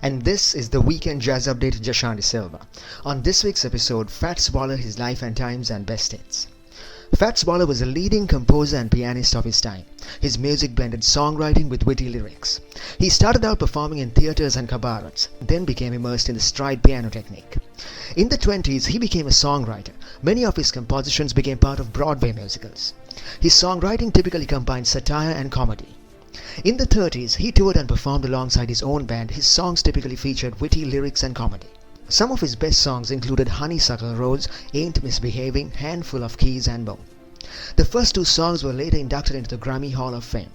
And this is the Weekend Jazz Update with Jashanti Silva. On this week's episode, Fats Waller, His Life and Times and Best Hits. Fats Waller was a leading composer and pianist of his time. His music blended songwriting with witty lyrics. He started out performing in theaters and cabarets, then became immersed in the stride piano technique. In the 20s, he became a songwriter. Many of his compositions became part of Broadway musicals. His songwriting typically combined satire and comedy. In the 30s, he toured and performed alongside his own band. His songs typically featured witty lyrics and comedy. Some of his best songs included Honeysuckle Rose, Ain't Misbehavin, Handful of Keys and more. The first two songs were later inducted into the Grammy Hall of Fame.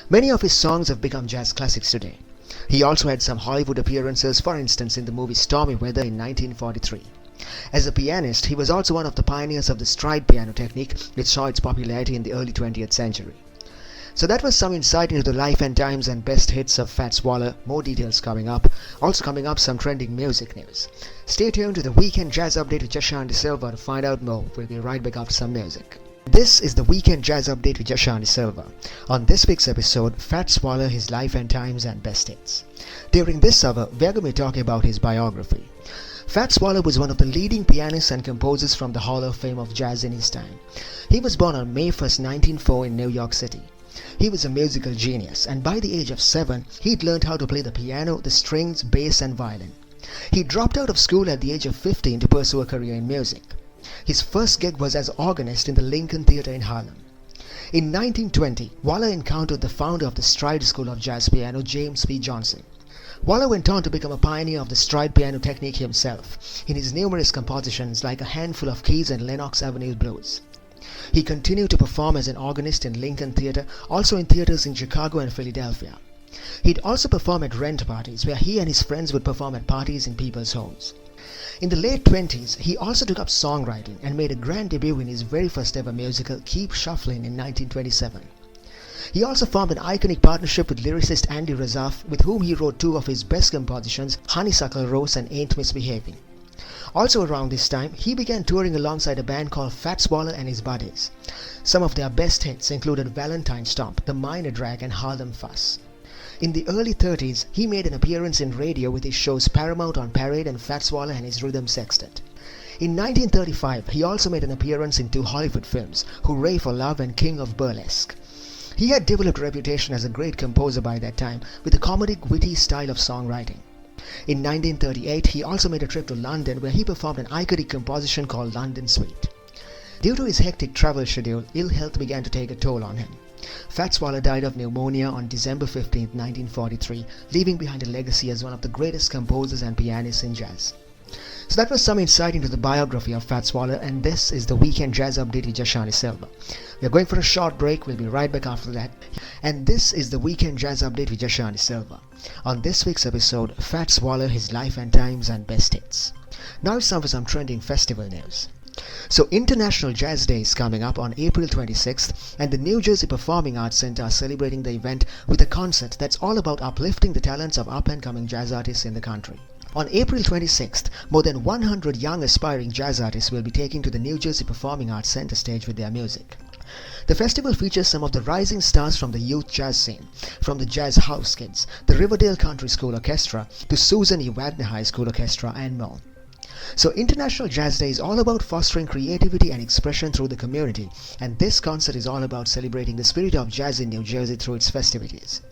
Many of his songs have become jazz classics today. He also had some Hollywood appearances, for instance in the movie Stormy Weather in 1943. As a pianist, he was also one of the pioneers of the stride piano technique, which saw its popularity in the early 20th century. So that was some insight into the life and times and best hits of Fats Waller. More details coming up. Also coming up, some trending music news. Stay tuned to the Weekend Jazz Update with Jashanti Silva to find out more. We'll be right back after some music. This is the Weekend Jazz Update with Jashanti Silva. On this week's episode, Fats Waller, His Life and Times and Best Hits. During this hour, we're going to be talking about his biography. Fats Waller was one of the leading pianists and composers from the Hall of Fame of Jazz in his time. He was born on May 1st, 1904 in New York City. He was a musical genius, and by the age of 7, he'd learned how to play the piano, the strings, bass and violin. He dropped out of school at the age of 15 to pursue a career in music. His first gig was as organist in the Lincoln Theatre in Harlem. In 1920, Waller encountered the founder of the Stride School of Jazz Piano, James P. Johnson. Waller went on to become a pioneer of the stride piano technique himself, in his numerous compositions like A Handful of Keys and Lenox Avenue Blues. He continued to perform as an organist in Lincoln Theatre, also in theatres in Chicago and Philadelphia. He'd also perform at rent parties, where he and his friends would perform at parties in people's homes. In the late 20s, he also took up songwriting and made a grand debut in his very first ever musical, Keep Shufflin' in 1927. He also formed an iconic partnership with lyricist Andy Razaf, with whom he wrote two of his best compositions, Honeysuckle Rose and Ain't Misbehavin. Also around this time, he began touring alongside a band called Fats Waller and his buddies. Some of their best hits included Valentine Stomp, The Minor Drag and Harlem Fuss. In the early 30s, he made an appearance in radio with his shows Paramount on Parade and Fats Waller and his Rhythm Sextet. In 1935, he also made an appearance in two Hollywood films, Hooray for Love and King of Burlesque. He had developed a reputation as a great composer by that time, with a comedic, witty style of songwriting. In 1938, he also made a trip to London, where he performed an iconic composition called London Suite. Due to his hectic travel schedule, ill health began to take a toll on him. Fats Waller died of pneumonia on December 15, 1943, leaving behind a legacy as one of the greatest composers and pianists in jazz. So that was some insight into the biography of Fats Waller, and this is the Weekend Jazz Update with Jashanti Silva. We are going for a short break. We'll be right back after that. And this is the Weekend Jazz Update with Jashanti Silva. On this week's episode, Fats Waller, His Life and Times and Best Hits. Now it's time for some trending festival news. So International Jazz Day is coming up on April 26th, and the New Jersey Performing Arts Center are celebrating the event with a concert that's all about uplifting the talents of up-and-coming jazz artists in the country. On April 26th, more than 100 young aspiring jazz artists will be taking to the New Jersey Performing Arts Center stage with their music. The festival features some of the rising stars from the youth jazz scene, from the Jazz House Kids, the Riverdale Country School Orchestra, to Susan E. Wagner High School Orchestra and more. So International Jazz Day is all about fostering creativity and expression through the community, and this concert is all about celebrating the spirit of jazz in New Jersey through its festivities.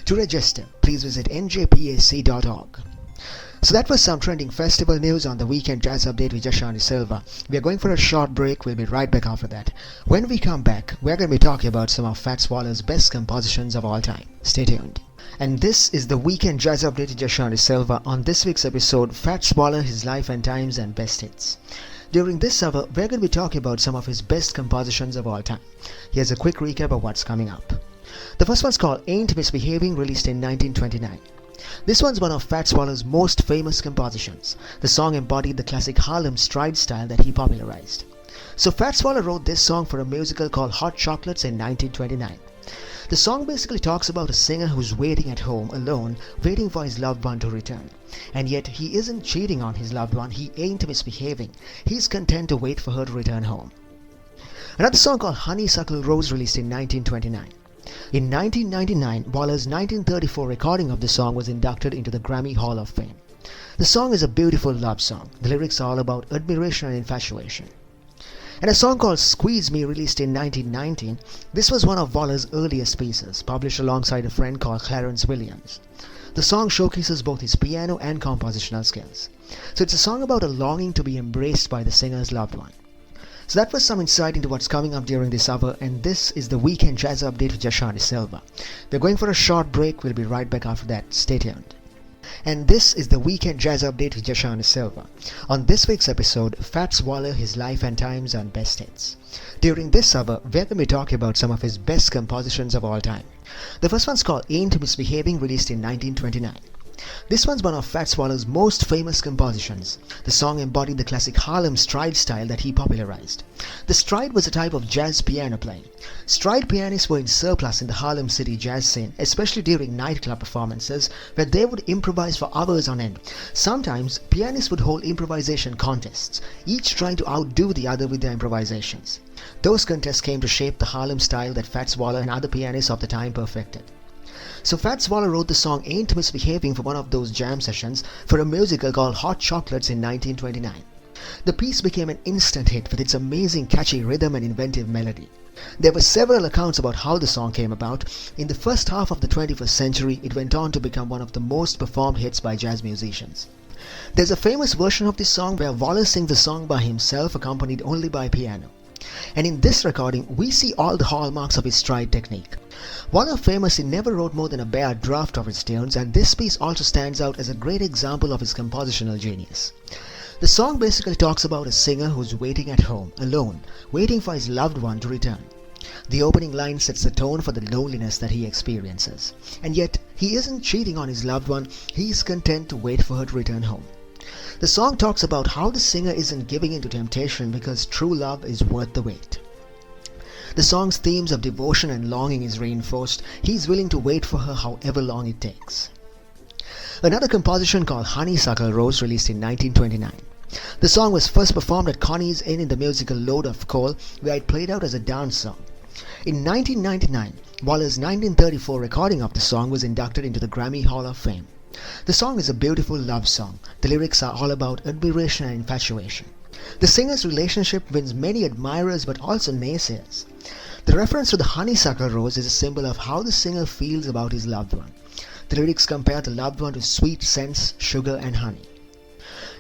To register, please visit njpac.org. So that was some trending festival news on the Weekend Jazz Update with Jashanti Silva. We are going for a short break. We'll be right back after that. When we come back, we're going to be talking about some of Fats Waller's best compositions of all time. Stay tuned. And this is the Weekend Jazz Update with Jashanti Silva. On this week's episode, Fats Waller, His Life and Times and Best Hits. During this hour, we're going to be talking about some of his best compositions of all time. Here's a quick recap of what's coming up. The first one's called Ain't Misbehavin, released in 1929. This one's one of Fats Waller's most famous compositions. The song embodied the classic Harlem stride style that he popularized. So Fats Waller wrote this song for a musical called Hot Chocolates in 1929. The song basically talks about a singer who's waiting at home alone, waiting for his loved one to return. And yet he isn't cheating on his loved one, he ain't misbehaving. He's content to wait for her to return home. Another song called Honeysuckle Rose, released in 1929. In 1999, Waller's 1934 recording of the song was inducted into the Grammy Hall of Fame. The song is a beautiful love song. The lyrics are all about admiration and infatuation. And a song called Squeeze Me, released in 1919, this was one of Waller's earliest pieces, published alongside a friend called Clarence Williams. The song showcases both his piano and compositional skills. So it's a song about a longing to be embraced by the singer's loved one. So that was some insight into what's coming up during this hour, and this is the Weekend Jazz Update with Jashani Silva. We're going for a short break. We'll be right back after that. Stay tuned. And this is the Weekend Jazz Update with Jashani Silva. On this week's episode, Fats Waller, his life and times and best hits. During this hour, we're going to be talking about some of his best compositions of all time. The first one's called Ain't Misbehavin, released in 1929. This one's one of Fats Waller's most famous compositions. The song embodied the classic Harlem Stride style that he popularized. The stride was a type of jazz piano playing. Stride pianists were in surplus in the Harlem City jazz scene, especially during nightclub performances, where they would improvise for hours on end. Sometimes, pianists would hold improvisation contests, each trying to outdo the other with their improvisations. Those contests came to shape the Harlem style that Fats Waller and other pianists of the time perfected. So Fats Waller wrote the song Ain't Misbehavin for one of those jam sessions for a musical called Hot Chocolates in 1929. The piece became an instant hit with its amazing catchy rhythm and inventive melody. There were several accounts about how the song came about. In the first half of the 21st century, it went on to become one of the most performed hits by jazz musicians. There's a famous version of this song where Waller sings the song by himself, accompanied only by piano. And in this recording, we see all the hallmarks of his stride technique. Waller famously never wrote more than a bare draft of his tunes, and this piece also stands out as a great example of his compositional genius. The song basically talks about a singer who's waiting at home, alone, waiting for his loved one to return. The opening line sets the tone for the loneliness that he experiences. And yet, he isn't cheating on his loved one, he's content to wait for her to return home. The song talks about how the singer isn't giving in to temptation because true love is worth the wait. The song's themes of devotion and longing is reinforced. He's willing to wait for her however long it takes. Another composition called Honeysuckle Rose, released in 1929. The song was first performed at Connie's Inn in the musical Load of Coal, where it played out as a dance song. In 1999, Waller's 1934 recording of the song was inducted into the Grammy Hall of Fame. The song is a beautiful love song. The lyrics are all about admiration and infatuation. The singer's relationship wins many admirers but also naysayers. The reference to the honeysuckle rose is a symbol of how the singer feels about his loved one. The lyrics compare the loved one to sweet scents, sugar and honey.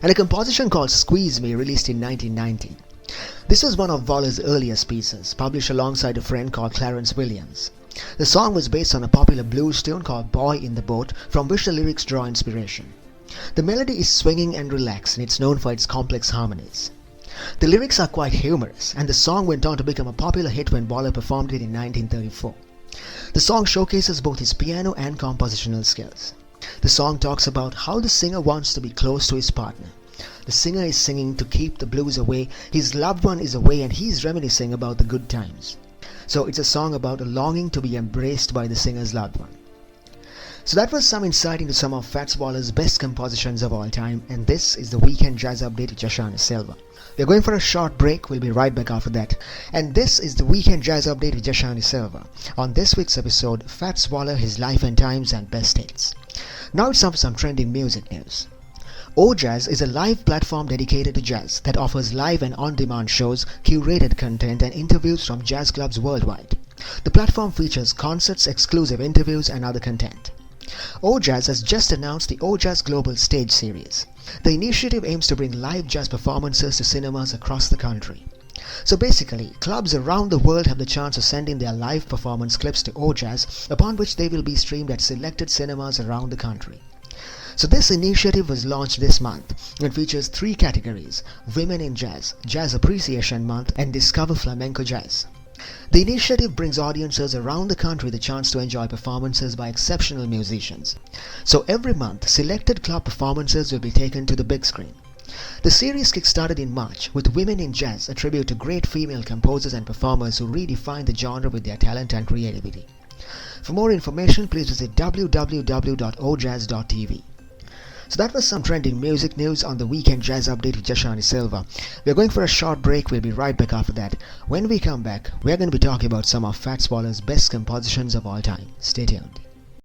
And a composition called Squeeze Me, released in 1919. This was one of Waller's earliest pieces, published alongside a friend called Clarence Williams. The song was based on a popular blues tune called Boy in the Boat, from which the lyrics draw inspiration. The melody is swinging and relaxed, and it's known for its complex harmonies. The lyrics are quite humorous, and the song went on to become a popular hit when Waller performed it in 1934. The song showcases both his piano and compositional skills. The song talks about how the singer wants to be close to his partner. The singer is singing to keep the blues away, his loved one is away, and he's reminiscing about the good times. So it's a song about a longing to be embraced by the singer's loved one. So that was some insight into some of Fats Waller's best compositions of all time, and this is the Weekend Jazz Update with Jashani Silva. We're going for a short break. We'll be right back after that. And this is the Weekend Jazz Update with Jashani Silva. On this week's episode, Fats Waller, his life and times and best hits. Now it's time for some trending music news. OJazz is a live platform dedicated to jazz that offers live and on-demand shows, curated content and interviews from jazz clubs worldwide. The platform features concerts, exclusive interviews and other content. OJazz has just announced the OJazz Global Stage Series. The initiative aims to bring live jazz performances to cinemas across the country. So basically, clubs around the world have the chance to send in their live performance clips to OJazz, upon which they will be streamed at selected cinemas around the country. So this initiative was launched this month and features 3 categories: Women in Jazz, Jazz Appreciation Month and Discover Flamenco Jazz. The initiative brings audiences around the country the chance to enjoy performances by exceptional musicians. So every month, selected club performances will be taken to the big screen. The series kick-started in March with Women in Jazz, a tribute to great female composers and performers who redefine the genre with their talent and creativity. For more information, please visit www.ojazz.tv. So that was some trending music news on the weekend jazz update with Jashani Silva. We're going for a short break. We'll be right back after that. When we come back, we're going to be talking about some of Fats Waller's best compositions of all time. Stay tuned.